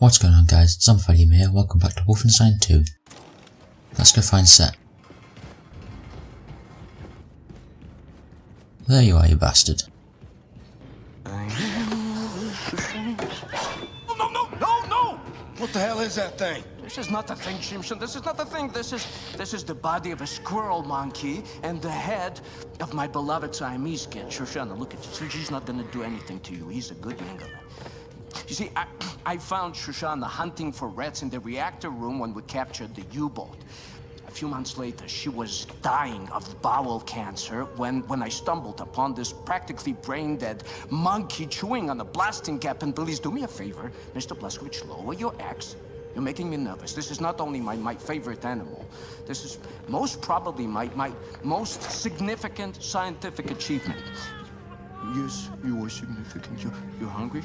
What's going on, guys? It's ZombifiedGamer here. Welcome back to Wolfenstein 2. Let's go find Set. There you are, you bastard. No! What the hell is that thing? This is not a thing, Simpson. This is not a thing. This is the body of a squirrel monkey and the head of my beloved Siamese kid. Shoshana, look at you. She's not gonna do anything to you. He's a good England. You see, I found Shoshana hunting for rats in the reactor room when we captured the U-boat. A few months later, she was dying of bowel cancer when I stumbled upon this practically brain-dead monkey chewing on a blasting cap. And please do me a favor, Mr. Blazkowicz, lower your axe. You're making me nervous. This is not only my favorite animal. This is most probably my most significant scientific achievement. Yes, you are significant. You're hungry?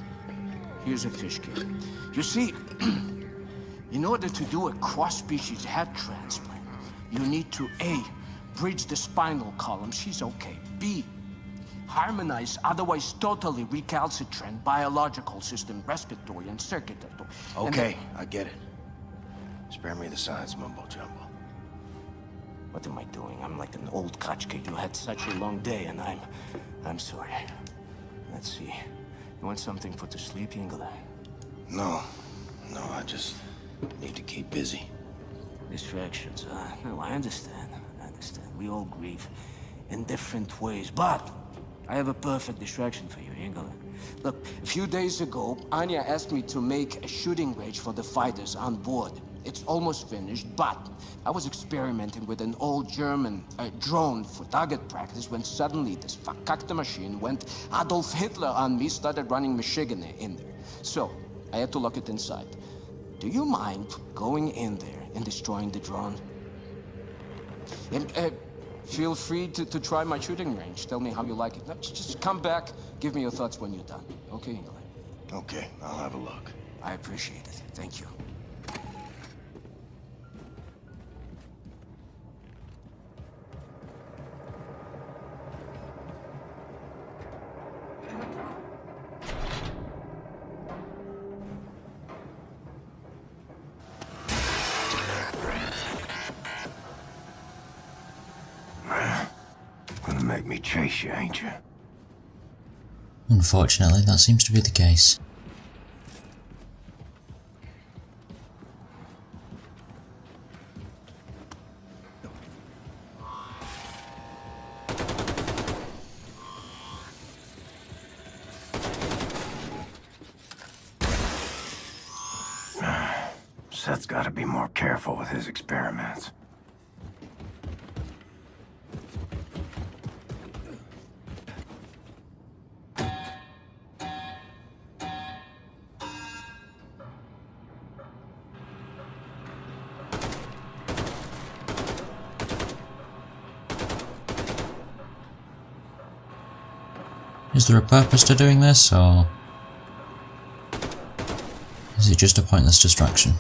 Here's a fish cake. You see, in order to do a cross-species head transplant, you need to A, bridge the spinal column, she's okay. B, harmonize otherwise totally recalcitrant biological system, respiratory and circulatory. Okay, I get it. Spare me the science mumbo-jumbo. What am I doing? I'm like an old kachka. You had such a long day, and I'm sorry. Let's see. You want something for to sleep, Ingela? No, I just need to keep busy. Distractions, no, I understand. We all grieve in different ways, but I have a perfect distraction for you, Ingela. Look, a few days ago, Anya asked me to make a shooting range for the fighters on board. It's almost finished, but I was experimenting with an old German drone for target practice when suddenly this verkackte machine went Adolf Hitler on me, started running Michigan in there. So, I had to lock it inside. Do you mind going in there and destroying the drone? And feel free to try my shooting range. Tell me how you like it. No, just come back, give me your thoughts when you're done. Okay, Ingela? Okay, I'll have a look. I appreciate it. Thank you. Gonna make me chase you, ain't you? Unfortunately, that seems to be the case. Seth's gotta be more careful with his experiments. Is there a purpose to doing this, or is it just a pointless distraction?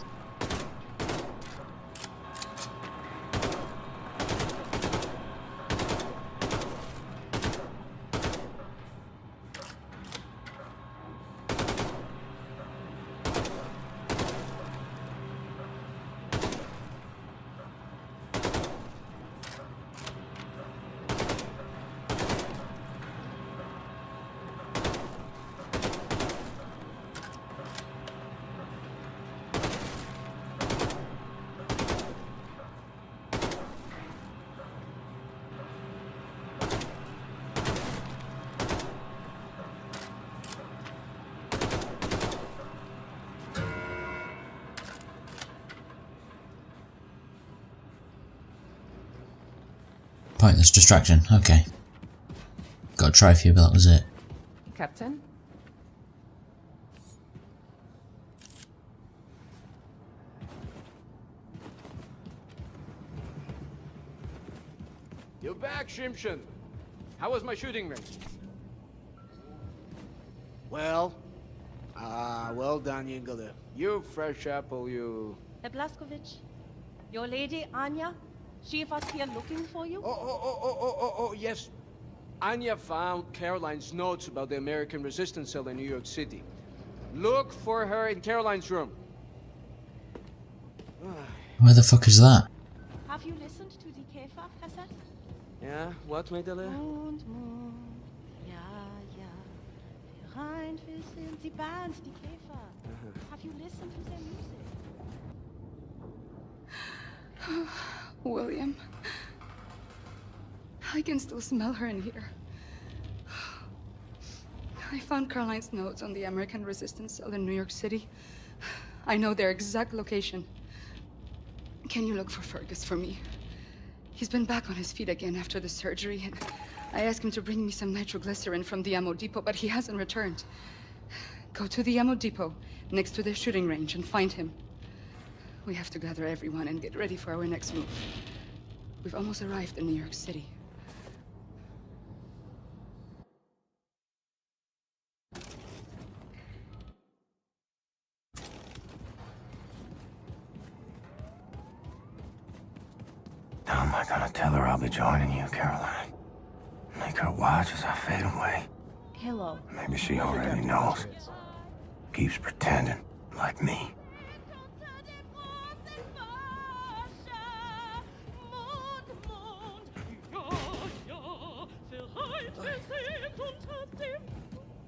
Pointless distraction, okay. Got a try for you, but that was it. Captain? You're back, Shimshon. How was my shooting range? Well done, Ingela. You fresh apple, you... Herr Blazkowicz, your lady Anya, she was here looking for you? Oh, yes. Anya found Caroline's notes about the American resistance cell in New York City. Look for her in Caroline's room. Where the fuck is that? Have you listened to the Käfer cassette? Yeah, what, Mädele? Mond, Mond, ja, ja. Wir reinwissen, die Band, die Käfer. Have you listened to their music? William. I can still smell her in here. I found Caroline's notes on the American resistance cell in New York City. I know their exact location. Can you look for Fergus for me? He's been back on his feet again after the surgery, and I asked him to bring me some nitroglycerin from the ammo depot, but he hasn't returned. Go to the ammo depot, next to the shooting range, and find him. We have to gather everyone and get ready for our next move. We've almost arrived in New York City. How am I gonna tell her I'll be joining you, Caroline? Make her watch as I fade away. Hello. Maybe she already knows. Keeps pretending, like me.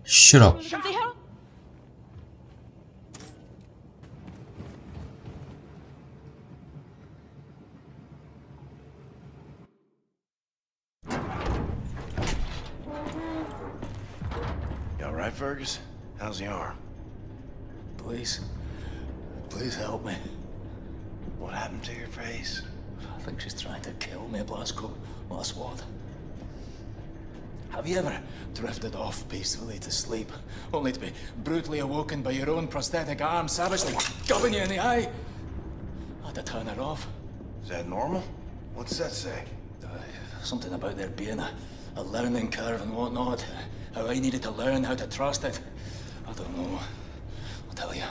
Shut up. Schon sicher? You alright, Fergus? How's the arm? Please. Please help me. What happened to your face? I think she's trying to kill me, Blasco. Last word. Have you ever drifted off peacefully to sleep, only to be brutally awoken by your own prosthetic arm savagely gubbing you in the eye? I had to turn her off. Is that normal? What's that say? Something about there being a learning curve and whatnot. How I needed to learn how to trust it. I don't know. I'll tell you,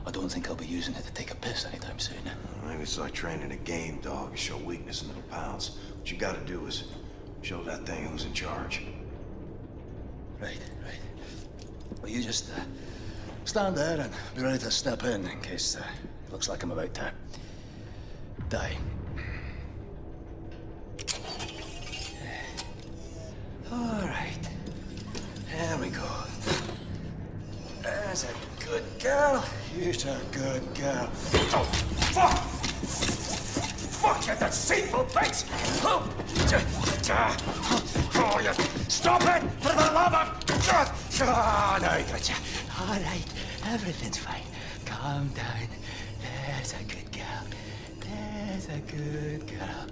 I don't think I'll be using it to take a piss anytime soon. Maybe it's like training a game dog. You show weakness in little pounds. What you gotta do is show that thing who's in charge. Right. Well, you just stand there and be ready to step in case it looks like I'm about to die. All right. There we go. That's a good girl. You're a good girl. Oh, fuck! Fuck, you deceitful bitch! Oh, you stop it! For the love of... Oh, no, I got you. All right, everything's fine. Calm down. There's a good girl. There's a good girl.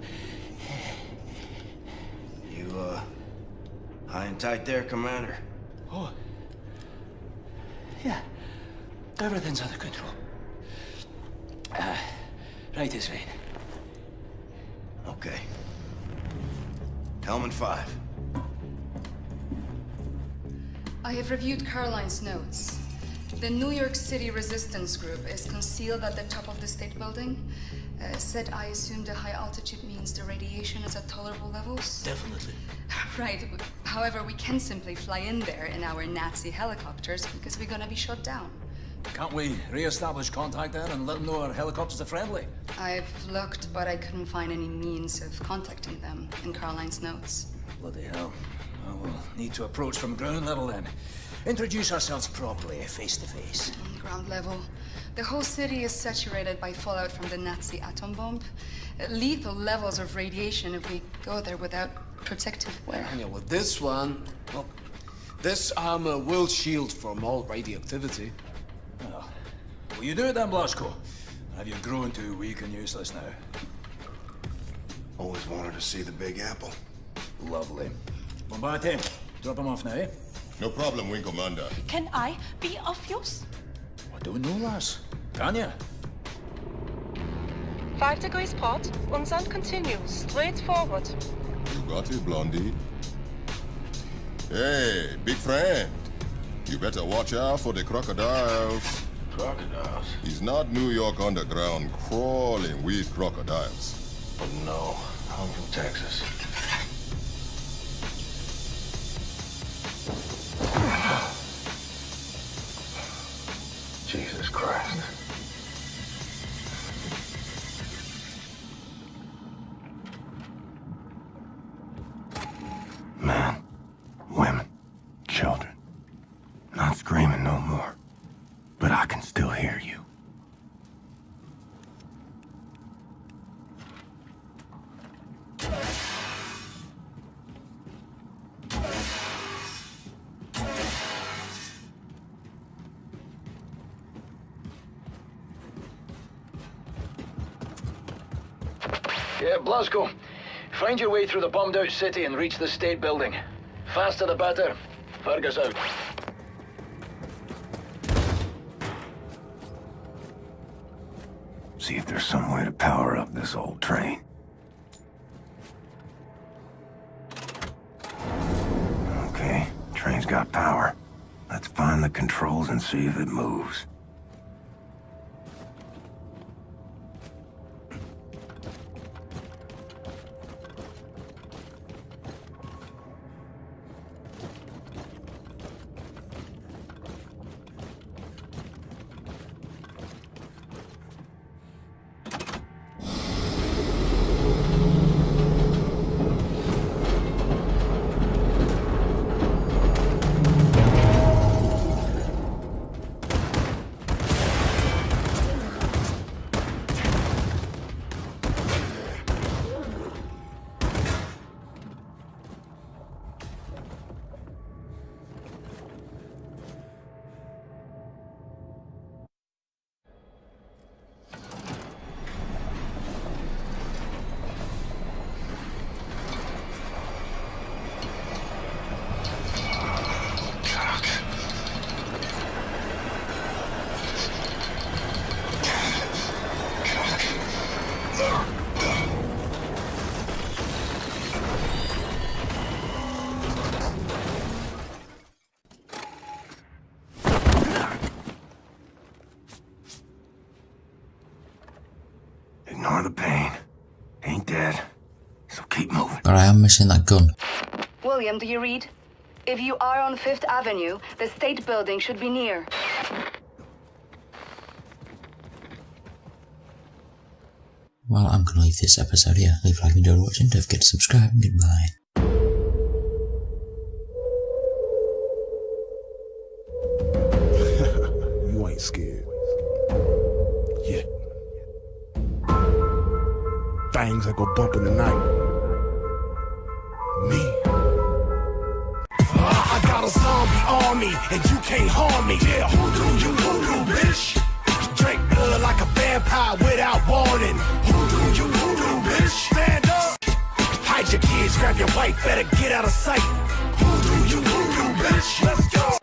You, high and tight there, Commander? Oh. Yeah. Everything's under control. Right is right. Okay. Helmet 5. I have reviewed Caroline's notes. The New York City resistance group is concealed at the top of the state building. Said I assume the high altitude means the radiation is at tolerable levels? Definitely. Right. However, we can simply fly in there in our Nazi helicopters because we're gonna be shot down. Can't we re-establish contact there and let them know our helicopters are friendly? I've looked, but I couldn't find any means of contacting them in Caroline's notes. Bloody hell. Well, we'll need to approach from ground level then. Introduce ourselves properly, face to face. Ground level. The whole city is saturated by fallout from the Nazi atom bomb. Lethal levels of radiation if we go there without protective wear. Yeah, well, this one... Well, this armor will shield from all radioactivity. Well, will you do it then, Blasco? Have you grown too weak and useless now? Always wanted to see the Big Apple. Lovely. Bombate, drop him off now, eh? No problem, Wing Commander. Can I be of use? I don't know, lass. Can ya? 5 degrees port, and then continue straight forward. You got it, Blondie. Hey, big friend. You better watch out for the crocodiles. Crocodiles? It's not New York underground crawling with crocodiles. Oh no, I'm from Texas. Jesus Christ. Yeah, Blasco. Find your way through the bombed-out city and reach the state building. Faster the better. Fergus out. See if there's some way to power up this old train. Okay, train's got power. Let's find the controls and see if it moves. Ignore the pain. Ain't dead. So keep moving. But I am missing that gun. William, do you read? If you are on 5th Avenue, the state building should be near. Well, I'm going to leave this episode here. Leave a like if you enjoyed watching. Don't forget to subscribe and goodbye. You ain't scared. Yeah. Things that go bump in the night. Me. I got a zombie army, and you can't harm me. Yeah, who do, bitch? Drink blood like a vampire without warning. Who do, bitch? Stand up. Hide your kids, grab your wife, better get out of sight. Who do, bitch? Let's go.